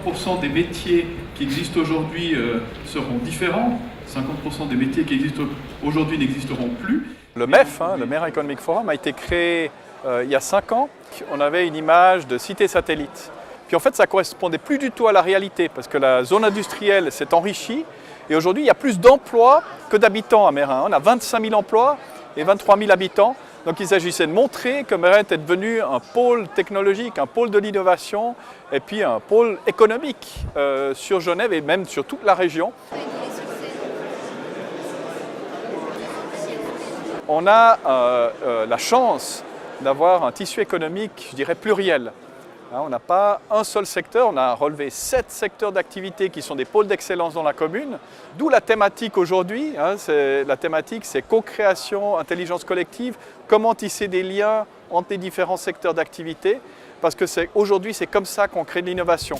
50% des métiers qui existent aujourd'hui seront différents. 50% des métiers qui existent aujourd'hui n'existeront plus. Le MEF, le Meyrin Economic Forum, a été créé il y a 5 ans. On avait une image de cité satellite. Puis en fait, ça ne correspondait plus du tout à la réalité parce que la zone industrielle s'est enrichie et aujourd'hui, il y a plus d'emplois que d'habitants à Meyrin. On a 25 000 emplois et 23 000 habitants. Donc il s'agissait de montrer que Meyrin était devenu un pôle technologique, un pôle de l'innovation et puis un pôle économique sur Genève et même sur toute la région. On a la chance d'avoir un tissu économique, je dirais, pluriel. On n'a pas un seul secteur, on a relevé 7 secteurs d'activité qui sont des pôles d'excellence dans la commune, d'où la thématique aujourd'hui. La thématique, c'est co-création, intelligence collective, comment tisser des liens entre les différents secteurs d'activité, parce que aujourd'hui, c'est comme ça qu'on crée de l'innovation.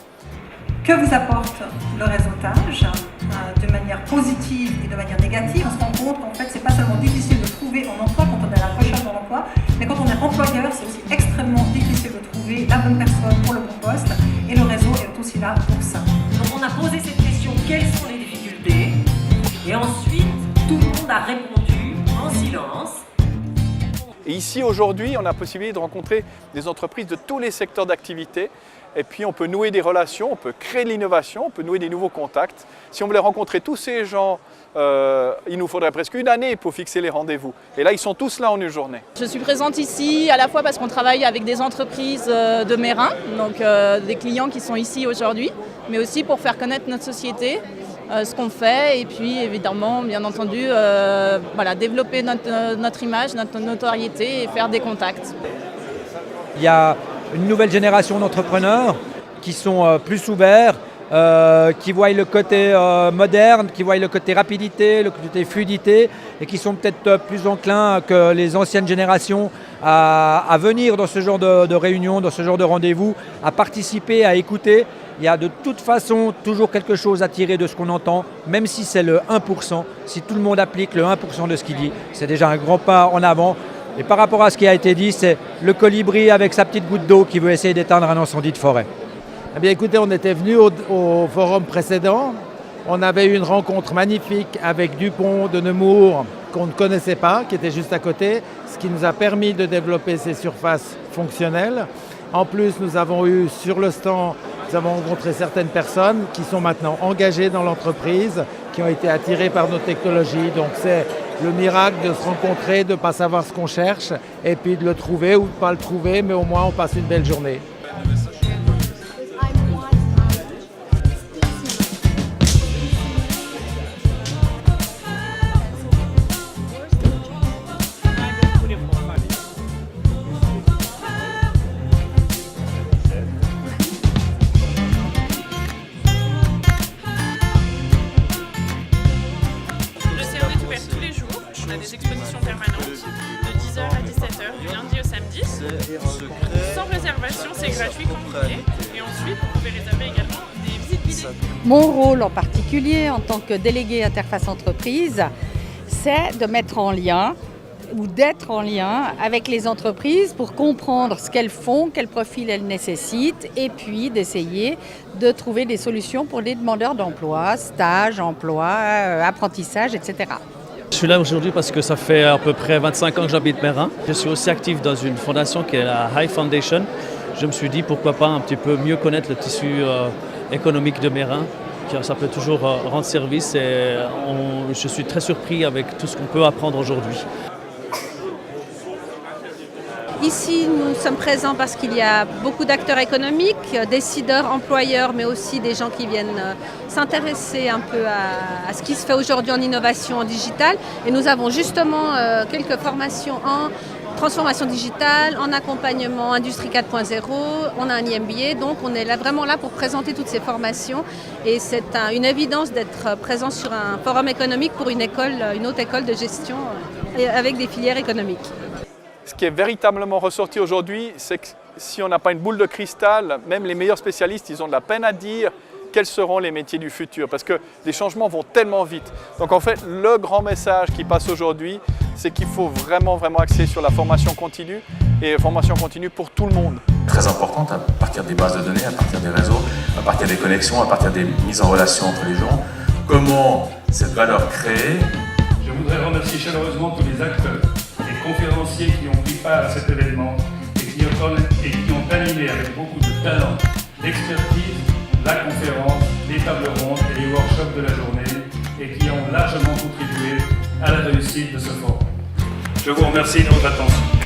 Que vous apporte le réseautage de manière positive et de manière négative? On se rend compte qu'en fait, c'est pas seulement difficile de trouver un emploi quand on est à la recherche d'un emploi, mais quand on est employeur, c'est aussi extrêmement difficile de trouver la bonne personne pour le bon poste, et le réseau est aussi là pour ça. Donc on a posé cette question, quelles sont les difficultés? Et ensuite, tout le monde a répondu en silence. Et ici, aujourd'hui, on a la possibilité de rencontrer des entreprises de tous les secteurs d'activité. Et puis on peut nouer des relations, on peut créer de l'innovation, on peut nouer des nouveaux contacts. Si on voulait rencontrer tous ces gens, il nous faudrait presque une année pour fixer les rendez-vous. Et là, ils sont tous là en une journée. Je suis présente ici à la fois parce qu'on travaille avec des entreprises de Meyrin, donc des clients qui sont ici aujourd'hui, mais aussi pour faire connaître notre société, ce qu'on fait, et puis évidemment, bien entendu, développer notre image, notre notoriété et faire des contacts. Il y a une nouvelle génération d'entrepreneurs qui sont plus ouverts, qui voient le côté moderne, qui voient le côté rapidité, le côté fluidité et qui sont peut-être plus enclins que les anciennes générations à venir dans ce genre de réunion, dans ce genre de rendez-vous, à participer, à écouter. Il y a de toute façon toujours quelque chose à tirer de ce qu'on entend, même si c'est le 1%. Si tout le monde applique le 1% de ce qu'il dit, c'est déjà un grand pas en avant. Et par rapport à ce qui a été dit, c'est le colibri avec sa petite goutte d'eau qui veut essayer d'éteindre un incendie de forêt. Eh bien écoutez, on était venu au forum précédent. On avait eu une rencontre magnifique avec Dupont de Nemours qu'on ne connaissait pas, qui était juste à côté, ce qui nous a permis de développer ces surfaces fonctionnelles. En plus, nous avons eu sur le stand, nous avons rencontré certaines personnes qui sont maintenant engagées dans l'entreprise, qui ont été attirées par nos technologies. Donc c'est le miracle de se rencontrer, de ne pas savoir ce qu'on cherche et puis de le trouver ou de ne pas le trouver, mais au moins on passe une belle journée. On a des expositions permanentes de 10h à 17h, du lundi au samedi. Sans réservation, c'est gratuit quand vous voulez. Et ensuite, vous pouvez réserver également des visites guidées. Mon rôle en particulier en tant que délégué interface entreprise, c'est de mettre en lien ou d'être en lien avec les entreprises pour comprendre ce qu'elles font, quel profil elles nécessitent et puis d'essayer de trouver des solutions pour les demandeurs d'emploi, stage, emploi, apprentissage, etc. Je suis là aujourd'hui parce que ça fait à peu près 25 ans que j'habite Meyrin. Je suis aussi actif dans une fondation qui est la High Foundation. Je me suis dit pourquoi pas un petit peu mieux connaître le tissu économique de Meyrin. Ça peut toujours rendre service et je suis très surpris avec tout ce qu'on peut apprendre aujourd'hui. Ici, nous sommes présents parce qu'il y a beaucoup d'acteurs économiques, décideurs, employeurs, mais aussi des gens qui viennent s'intéresser un peu à ce qui se fait aujourd'hui en innovation digitale. Et nous avons justement quelques formations en transformation digitale, en accompagnement Industrie 4.0, on a un IMBA, donc on est là, vraiment là pour présenter toutes ces formations. Et c'est une évidence d'être présent sur un forum économique pour une haute école de gestion avec des filières économiques. Ce qui est véritablement ressorti aujourd'hui, c'est que si on n'a pas une boule de cristal, même les meilleurs spécialistes, ils ont de la peine à dire quels seront les métiers du futur, parce que les changements vont tellement vite. Donc en fait, le grand message qui passe aujourd'hui, c'est qu'il faut vraiment axer sur la formation continue, et formation continue pour tout le monde. très importante à partir des bases de données, à partir des réseaux, à partir des connexions, à partir des mises en relation entre les gens. Comment cette valeur créée. Je voudrais remercier chaleureusement tous les acteurs, les conférenciers qui ont pris part à cet événement et qui ont animé avec beaucoup de talent, d'expertise, la conférence, les tables rondes et les workshops de la journée et qui ont largement contribué à la réussite de ce forum. Je vous remercie de votre attention.